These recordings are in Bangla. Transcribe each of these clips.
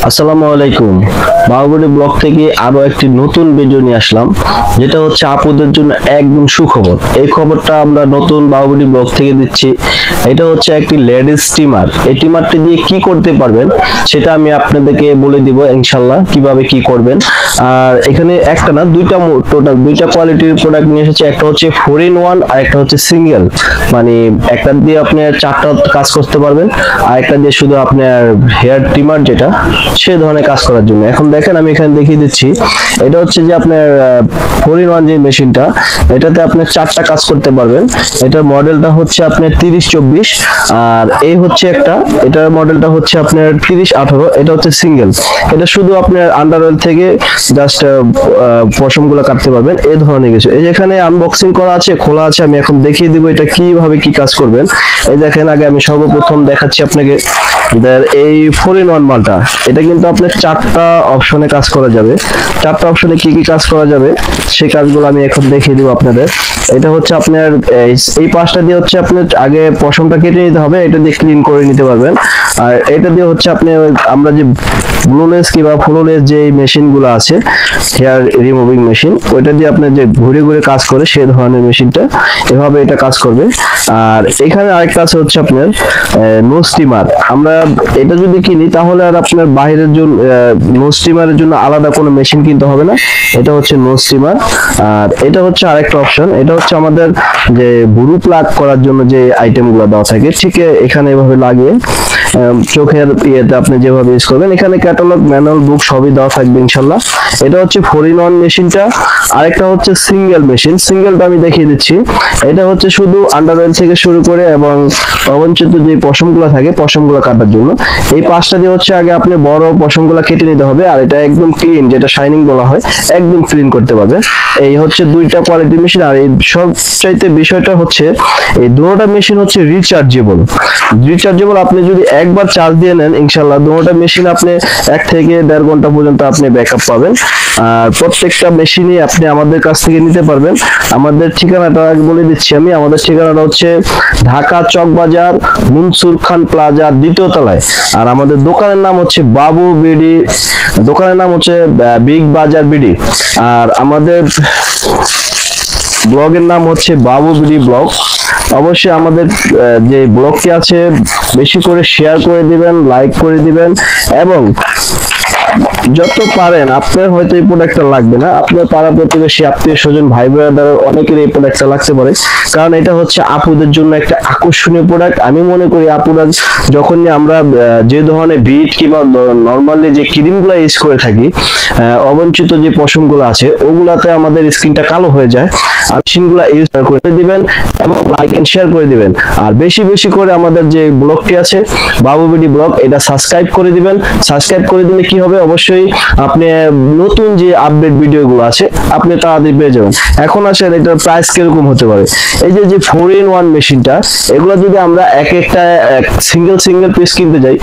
আসসালামু আলাইকুম। বাহুবলী ব্লগ থেকে আরো একটি নতুন ভিডিও নিয়ে আসলাম, যেটা হচ্ছে আপুদের জন্য একদম সুখবর। এই খবরটা আমরা নতুন বাহুবলী ব্লগ থেকে দিচ্ছি। এটা হচ্ছে একটি লেডিস স্টিমার। এই স্টিমারটি দিয়ে কি করতে পারবেন সেটা আমি আপনাদেরকে বলে দিব ইনশাল্লাহ, কিভাবে কি করবেন। আর এখানে একটা না টোটাল দুইটা কোয়ালিটির প্রোডাক্ট নিয়ে এসেছে। একটা হচ্ছে 4 in 1 আর একটা হচ্ছে সিঙ্গেল, মানে একটা দিয়ে আপনি চারটা কাজ করতে পারবেন, আর একটা দিয়ে শুধু আপনার হেয়ার ট্রিমার যেটা সে ধরনের কাজ করার জন্য। এখন দেখেন আমি এখানে দেখিয়ে দিচ্ছি, এটা হচ্ছে যে আপনার 4 in 1 যে মেশিনটা, এটাতে আপনি চারটা কাজ করতে পারবেন। এটার মডেলটা হচ্ছে আপনার 3024, আর এই হচ্ছে একটা, এটার মডেলটা হচ্ছে আপনার 3018। এটা হচ্ছে সিঙ্গেল, এটা শুধু আপনার আন্ডার অয়েল থেকে জাস্ট পশমগুলো কাটতে পারবেন, এই ধরনের কিছু। এই যেখানে আনবক্সিং করা আছে, খোলা আছে, আমি এখন দেখিয়ে দিব এটা কিভাবে কি কাজ করবেন। এই দেখেন, আগে আমি সর্বপ্রথম দেখাচ্ছি আপনাকে এই 4 in 1 মালটা। এটা কিন্তু আপনার চারটা অপশনে কাজ করা যাবে। চারটা অপশনে কি কি কাজ করা যাবে সেই কাজগুলো আমি এখন দেখিয়ে দিব আপনাদের। এটা হচ্ছে আপনার এই পাশটা দিয়ে হচ্ছে আপনার আগে পশমটা কেটে নিতে হবে, এটা দিয়ে ক্লিন করে নিতে পারবেন। আর এটা দিয়ে হচ্ছে আপনি আমরা যে ব্লুলেস কিংবা ফ্লোলেস যে মেশিনগুলো আছে, হেয়ার রিমুভিং মেশিন, ওইটা দিয়ে আপনি যে ঘুরে ঘুরে কাজ করে সেই ধরনের মেশিনটা, এভাবে এটা কাজ করবে। আর এখানে আরেকটা আছে হচ্ছে আপনার নো স্টিমার। আমরা এটা যদি কিনি তাহলে আর আপনার বাইরের জন্য নো স্টিমারের জন্য আলাদা কোনো মেশিন কিনতে হবে না। এটা হচ্ছে নো স্টিমার। আর এটা হচ্ছে আরেকটা অপশন, এটা হচ্ছে আমাদের যে বুরু প্লাগ করার জন্য যে আইটেমগুলো দেওয়া থাকে, ঠিক এখানে এভাবে লাগিয়ে চোখের ইয়েতে আপনি যেভাবে ইউজ করবেন। এখানে ক্যাটালগ, ম্যানুয়াল, বুক সবই দেওয়া থাকবে ইনশাল্লাহ। এটা হচ্ছে 4 in 1 মেশিনটা। আরেকটা হচ্ছে সিঙ্গেল মেশিন, সিঙ্গেলটা আমি দেখিয়ে দিচ্ছি। এটা হচ্ছে শুধু আন্ডার অয়েল থেকে শুরু করে এবং অবঞ্চিত যে পশমগুলো থাকে পশমগুলো কাটার জন্য। এই পাঁচটা দিয়ে হচ্ছে আগে আপনি বড় পশমগুলো কেটে নিতে হবে, আর এটা একদম ক্লিন, যেটা শাইনিং বলা হয়, একদম ক্লিন করতে পারবে। এই হচ্ছে দুইটা কোয়ালিটি মেশিন। আর এই সবচাইতে বিষয়টা হচ্ছে এই দুটোটা মেশিন হচ্ছে রিচার্জেবল। আপনি যদি একবার চার্জ দিয়ে নেন ইনশাল্লাহ দুটোটা মেশিন আপনি 1 থেকে 1.5 ঘন্টা পর্যন্ত আপনি ব্যাকআপ পাবেন। আর প্রত্যেকটা মেশিনই আপনি আমাদের কাছ থেকে নিতে পারবেন। আমাদের ঠিকানাটা বলে দিচ্ছি আমি। আমাদের ঠিকানাটা হচ্ছে ঢাকা চকবাজার মনসুর খান প্লাজার 2য় তলায়। আর আমাদের দোকানের নাম হচ্ছে বাবু বিডি, দোকানের নাম হচ্ছে বিগ বাজার বিডি। আর আমাদের ব্লগের নাম হচ্ছে বাবু বিডি ব্লগ। অবশ্যই আমাদের যে ব্লগটি আছে বেশি করে শেয়ার করে দিবেন, লাইক করে দিবেন, এবং যত পারেন, আপনার হয়তো এই প্রোডাক্টটা লাগবে না, আপনার পাড়া প্রতিবেশী, আত্মীয় স্বজন, ভাই ব্রাদার অনেকের এই প্রোডাক্টটা লাগতে পারে। কারণ এটা হচ্ছে আপুদের জন্য একটা আকর্ষণীয় প্রোডাক্ট। আমি মনে করি আপুরা যখনই আমরা যে ধরনের বিট কিংবা নর্মালি যে ক্রিমগুলো ইউজ করে থাকি, অবঞ্চিত যে পশমগুলো আছে ওগুলাতে আমাদের স্কিনটা কালো হয়ে যায়। আর মেশিনগুলো ইউজ করে দিবেন এবং লাইক এন্ড শেয়ার করে দিবেন। আর বেশি বেশি করে আমাদের যে ব্লগটি আছে বাবু বিডি ব্লগ, এটা সাবস্ক্রাইব করে দিবেন। সাবস্ক্রাইব করে দিলে কি হবে, অবশ্যই আপনি নতুন যে আপডেট ভিডিওগুলো আছে আপনি তাড়াতাড়ি পেয়ে যাবেন। এখন আসেন এটার প্রাইস কিরকম হতে পারে। এই যে 4 in 1 মেশিনটা, এগুলো যদি আমরা একটা সিঙ্গেল পিস কিনতে যাই,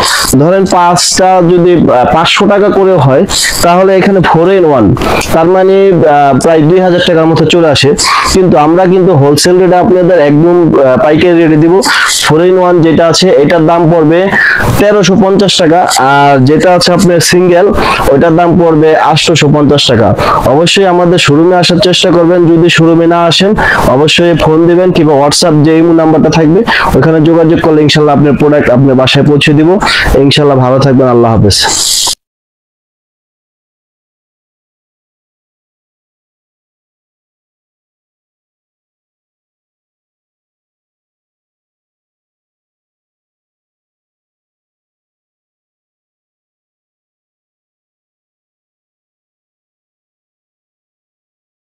ধরেন 5টা যদি 500 টাকা করে হয়, তাহলে এখানে 4 in 1 তার মানে প্রায় 2000 টাকার মতো চলে আসে। কিন্তু আমরা কিন্তু হোলসেল রেটে আপনাদের একদম পাইকারি রেটে দিব। 4 in 1 যেটা আছে এটার দাম পড়বে 1350 টাকা, আর যেটা আছে আপনার সিঙ্গেল ওইটার দাম পড়বে 850 টাকা। অবশ্যই আমাদের শোরুমে আসার চেষ্টা করবেন। যদি শোরুমে না আসেন অবশ্যই ফোন দিবেন কিংবা হোয়াটসঅ্যাপ যে নাম্বারটা থাকবে ওখানে যোগাযোগ করলে ইনশাল্লাহ আপনার প্রোডাক্ট আপনার বাসায় পৌঁছে দিব। ইনশাল্লাহ ভালো থাকবেন। আল্লাহ হাফেজ।